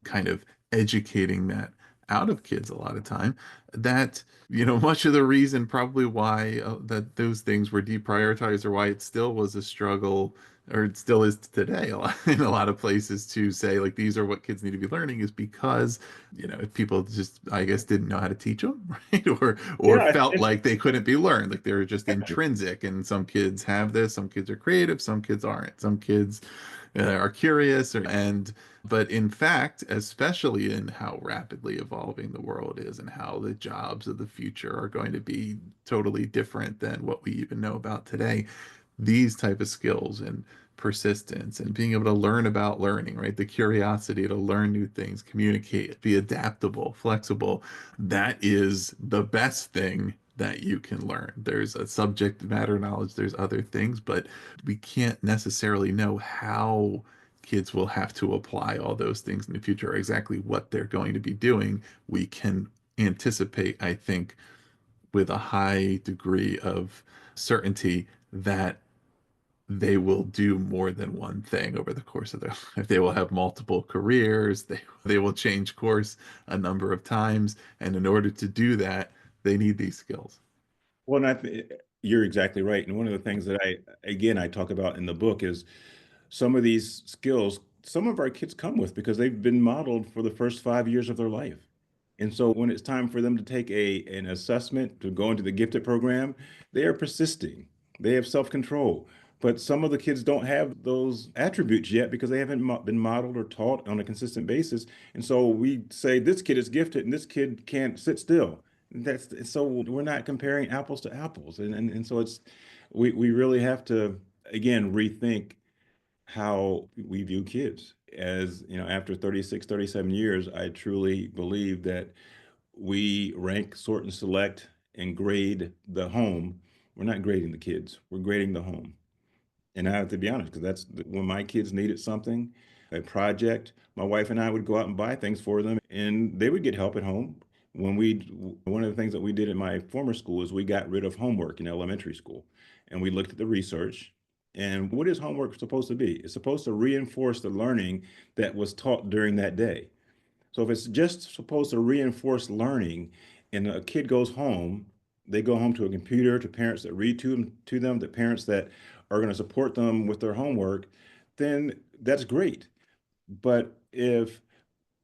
kind of educating that out of kids a lot of time, that much of the reason probably why that those things were deprioritized, or why it still was a struggle, or it still is today in a lot of places, to say like these are what kids need to be learning, is because if people just, I guess, didn't know how to teach them, right, or Yeah, felt like they couldn't be learned, like they were just intrinsic. And some kids have this, some kids are creative, some kids aren't, some kids are curious, and but in fact, especially in how rapidly evolving the world is, and how the jobs of the future are going to be totally different than what we even know about today, these type of skills and persistence and being able to learn about learning, right? The curiosity to learn new things, communicate, be adaptable, flexible, that is the best thing that you can learn. There's a subject matter knowledge, there's other things, but we can't necessarily know how kids will have to apply all those things in the future, or exactly what they're going to be doing. We can anticipate, I think, with a high degree of certainty, that they will do more than one thing over the course of their life. They will have multiple careers. They will change course a number of times, and in order to do that, they need these skills. Well, and you're exactly right. And one of the things that I talk about in the book is some of these skills, some of our kids come with because they've been modeled for the first 5 years of their life. And so when it's time for them to take an assessment to go into the gifted program, they are persisting. They have self-control. But some of the kids don't have those attributes yet because they haven't been modeled or taught on a consistent basis. And so we say this kid is gifted and this kid can't sit still. That's so we're not comparing apples to apples. And so we really have to again rethink how we view kids. As you know, after 36, 37 years, I truly believe that we rank, sort, and select and grade the home. We're not grading the kids, we're grading the home. And I have to be honest, because when my kids needed something, a project, my wife and I would go out and buy things for them, and they would get help at home. One of the things that we did in my former school is we got rid of homework in elementary school, and we looked at the research. And what is homework supposed to be? It's supposed to reinforce the learning that was taught during that day. So if it's just supposed to reinforce learning and a kid goes home, they go home to a computer, to parents that read to them, to parents that are going to support them with their homework, then that's great. But if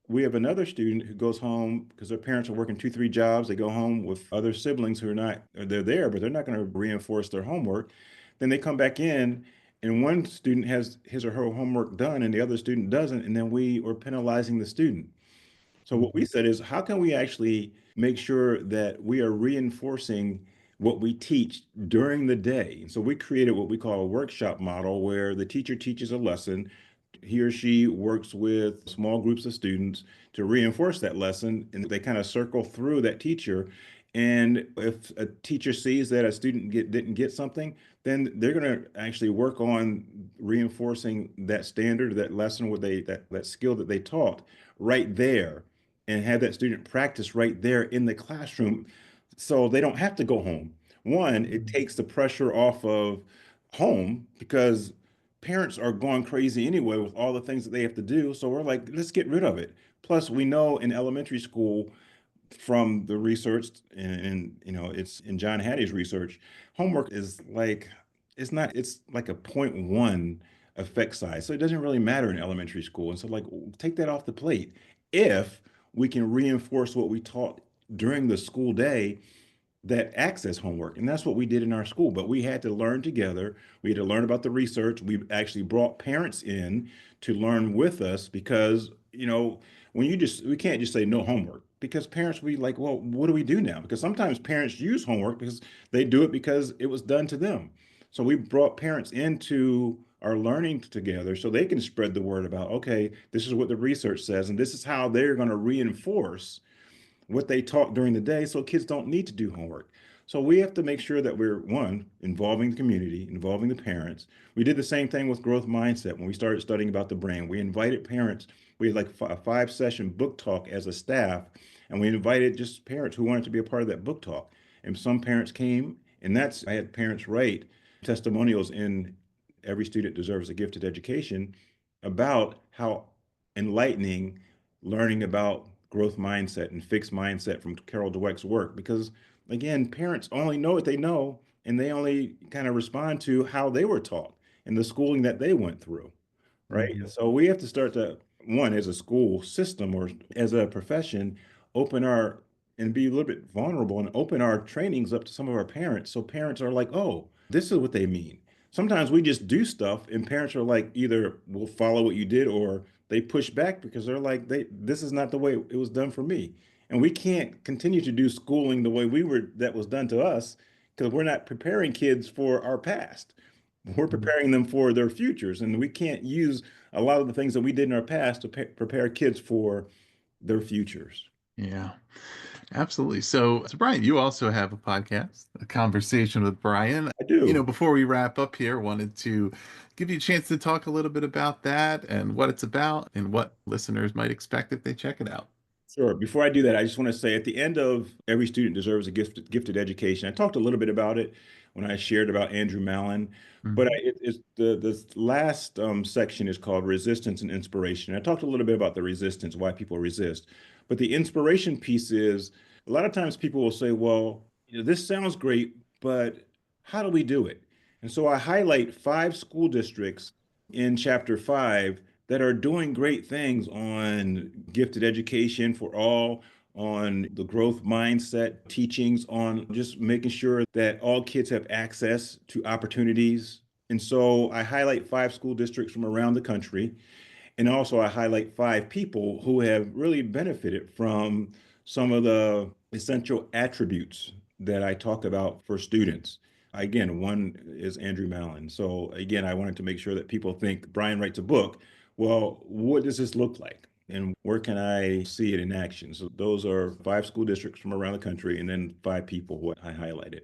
we have another student who goes home because their parents are working two, three jobs. They go home with other siblings who are not, or they're there, but they're not going to reinforce their homework. Then they come back in, and one student has his or her homework done, and the other student doesn't. And then we are penalizing the student. So what we Mhm. said is, how can we actually make sure that we are reinforcing what we teach during the day? And so we created what we call a workshop model where the teacher teaches a lesson. He or she works with small groups of students to reinforce that lesson, and they kind of circle through that teacher. And if a teacher sees that a student didn't get something, then they're going to actually work on reinforcing that standard, that lesson, what that skill that they taught right there, and have that student practice right there in the classroom so they don't have to go home. One, it Mhm. takes the pressure off of home because parents are going crazy anyway with all the things that they have to do. So we're like, let's get rid of it. Plus, we know in elementary school from the research, and it's in John Hattie's research, homework is like, it's like a point 0.1 effect size. So it doesn't really matter in elementary school. And so like, take that off the plate. If we can reinforce what we taught during the school day that access homework. And that's what we did in our school. But we had to learn together. We had to learn about the research. We actually brought parents in to learn with us because, we can't just say no homework because parents will be like, well, what do we do now? Because sometimes parents use homework because they do it because it was done to them. So we brought parents into our learning together so they can spread the word about, okay, this is what the research says, and this is how they're going to reinforce what they taught during the day so kids don't need to do homework. So we have to make sure that we're one, involving the community, involving the parents. We did the same thing with growth mindset when we started studying about the brain. We invited parents. We had like a 5 session book talk as a staff, and we invited just parents who wanted to be a part of that book talk. And some parents came, and I had parents write testimonials in Every Student Deserves a Gifted Education about how enlightening learning about growth mindset and fixed mindset from Carol Dweck's work. Because again, parents only know what they know, and they only kind of respond to how they were taught and the schooling that they went through, right? Mhm. So we have to start to, one, as a school system or as a profession, open our and be a little bit vulnerable and open our trainings up to some of our parents. So parents are like, oh, this is what they mean. Sometimes we just do stuff and parents are like, either we'll follow what you did or they push back because they're like, this is not the way it was done for me. And we can't continue to do schooling the way that was done to us because we're not preparing kids for our past. We're Mhm. preparing them for their futures, and we can't use a lot of the things that we did in our past to prepare kids for their futures. Yeah, absolutely. So Brian, you also have a podcast, A Conversation with Brian. I do. Before we wrap up here, wanted to give you a chance to talk a little bit about that and what it's about and what listeners might expect if they check it out. Sure. Before I do that, I just want to say at the end of Every Student Deserves a Gifted Education, I talked a little bit about it when I shared about Andrew Mallon, but Mhm. it's the last section is called Resistance and Inspiration. I talked a little bit about the resistance, why people resist, but the inspiration piece is a lot of times people will say, well, this sounds great, but how do we do it? And so I highlight 5 school districts in chapter 5 that are doing great things on gifted education for all, on the growth mindset teachings, on just making sure that all kids have access to opportunities. And so I highlight 5 school districts from around the country. And also, I highlight 5 people who have really benefited from some of the essential attributes that I talk about for students. Again, one is Andrew Mallon. So, again, I wanted to make sure that people think Brian writes a book. Well, what does this look like? And where can I see it in action? So, those are 5 school districts from around the country, and then 5 people who I highlighted.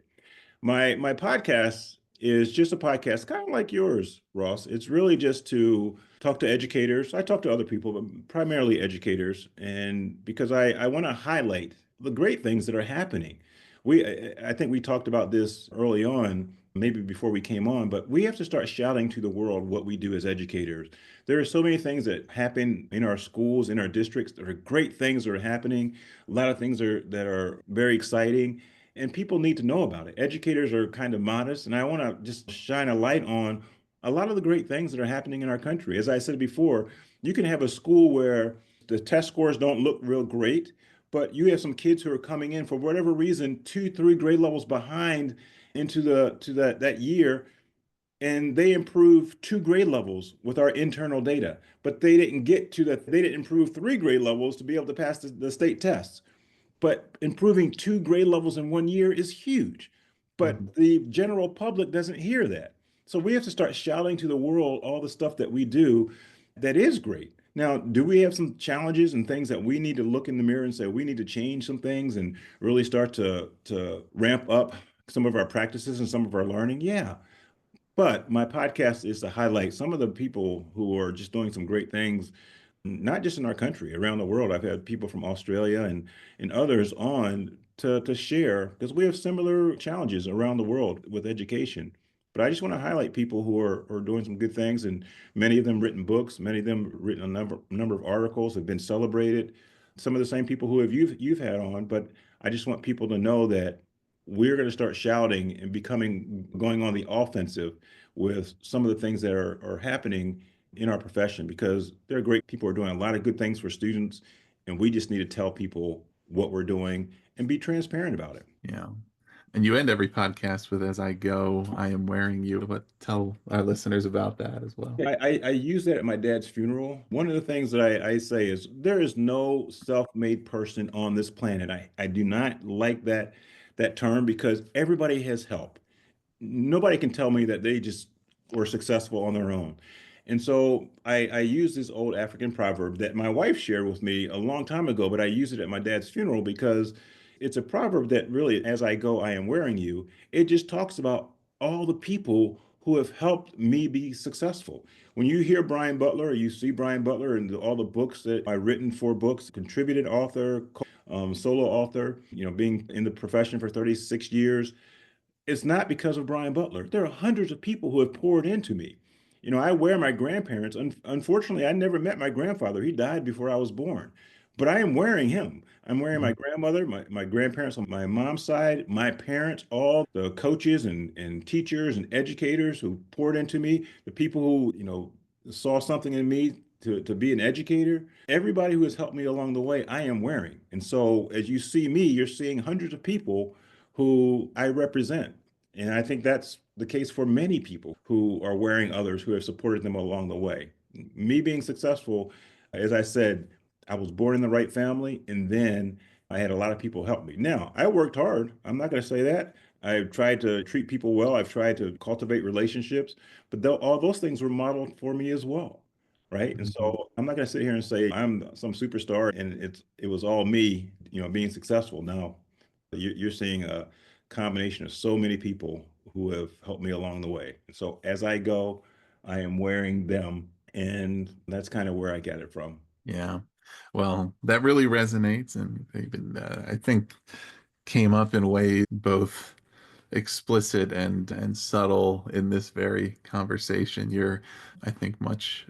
My podcast is just a podcast, kind of like yours, Ross. It's really just to talk to educators. I talk to other people, but primarily educators, and because I want to highlight the great things that are happening. I think we talked about this early on, maybe before we came on, but we have to start shouting to the world what we do as educators. There are so many things that happen in our schools, in our districts. There are great things that are happening. A lot of things that are very exciting. and people need to know about it. Educators are kind of modest, and I want to just shine a light on a lot of the great things that are happening in our country. As I said before, you can have a school where the test scores don't look real great, but you have some kids who are coming in for whatever reason, two, three grade levels behind into the to that year, and they improved two grade levels with our internal data, but they didn't get to that. They didn't improve three grade levels to be able to pass the state tests. But improving two grade levels in 1 year is huge. Mhm. But the general public doesn't hear that. So we have to start shouting to the world all the stuff that we do that is great. Now, do we have some challenges and things that we need to look in the mirror and say we need to change some things and really start to ramp up some of our practices and some of our learning? Yeah. But my podcast is to highlight some of the people who are just doing some great things, not just in our country, around the world. I've had people from Australia and others on to share because we have similar challenges around the world with education. But I just want to highlight people who are doing some good things, and many of them written books, many of them written a number of articles, have been celebrated. Some of the same people who have you've had on, but I just want people to know that we're going to start shouting and becoming going on the offensive with some of the things that are happening in our profession because there are great people who are doing a lot of good things for students, and we just need to tell people what we're doing and be transparent about it. Yeah. And you end every podcast with, as I go, I am wearing you. But tell our listeners about that as well. I use that at my dad's funeral. One of the things that I say is there is no self-made person on this planet. I do not like that term because everybody has help. Nobody can tell me that they just were successful on their own. And so I use this old African proverb that my wife shared with me a long time ago, but I use it at my dad's funeral because it's a proverb that really, as I go, I am wearing you. It just talks about all the people who have helped me be successful. When you hear Brian Butler, or you see Brian Butler and all the books that I've written for books, contributed author, solo author, being in the profession for 36 years, it's not because of Brian Butler. There are hundreds of people who have poured into me. I wear my grandparents. Unfortunately, I never met my grandfather. He died before I was born. But I am wearing him. I'm wearing my grandmother, my grandparents on my mom's side, my parents, all the coaches and teachers and educators who poured into me, the people who, saw something in me to be an educator. Everybody who has helped me along the way, I am wearing. And so as you see me, you're seeing hundreds of people who I represent. And I think that's the case for many people who are wearing others who have supported them along the way. Me being successful, as I said, I was born in the right family, and then I had a lot of people help me. Now, I worked hard. I'm not going to say that. I've tried to treat people well. I've tried to cultivate relationships, but all those things were modeled for me as well. Right. And Mhm. so I'm not going to sit here and say I'm some superstar and it was all me, being successful. No, you're seeing a combination of so many people who have helped me along the way. And so as I go, I am wearing them, and that's kind of where I get it from. Yeah. Well, that really resonates, and even I think came up in ways both explicit and subtle in this very conversation. You're, I think, much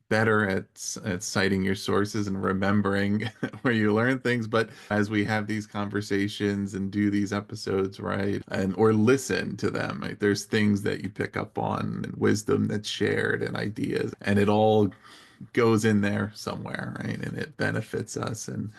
better at citing your sources and remembering where you learn things. But as we have these conversations and do these episodes, right, and or listen to them, right, there's things that you pick up on and wisdom that's shared and ideas, and it all goes in there somewhere, right? And it benefits us. And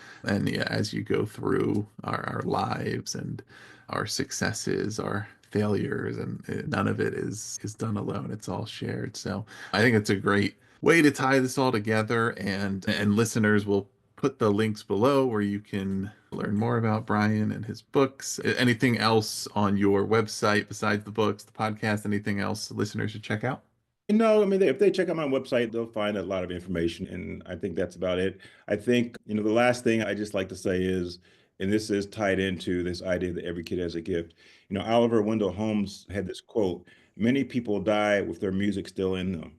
yeah, as you go through our lives and our successes, our failures, and none of it is done alone. It's all shared. So I think it's a great way to tie this all together. And listeners will put the links below where you can learn more about Brian and his books. Anything else on your website besides the books, the podcast, anything else listeners should check out? No, I mean, if they check out my website, they'll find a lot of information, and I think that's about it. I think, the last thing I just like to say is, and this is tied into this idea that every kid has a gift. Oliver Wendell Holmes had this quote, many people die with their music still in them.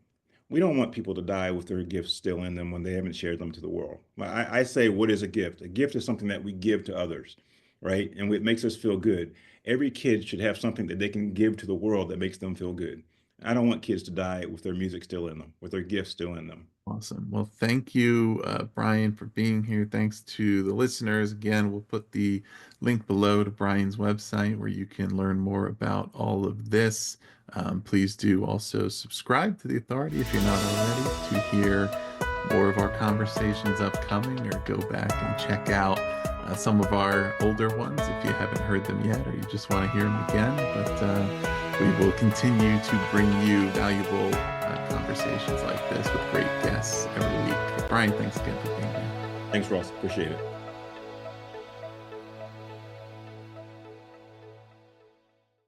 We don't want people to die with their gifts still in them when they haven't shared them to the world. I say, what is a gift? A gift is something that we give to others, right? And it makes us feel good. Every kid should have something that they can give to the world that makes them feel good. I don't want kids to die with their music still in them, with their gifts still in them. Awesome. Well, thank you, Brian, for being here. Thanks to the listeners. Again, we'll put the link below to Brian's website where you can learn more about all of this. Please do also subscribe to The Authority if you're not already to hear more of our conversations upcoming, or go back and check out some of our older ones if you haven't heard them yet, or you just want to hear them again. But we will continue to bring you valuable conversations like this with great guests every week. Brian, thanks again for being here. Thanks, Ross. Appreciate it.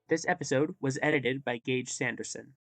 This episode was edited by Gage Sanderson.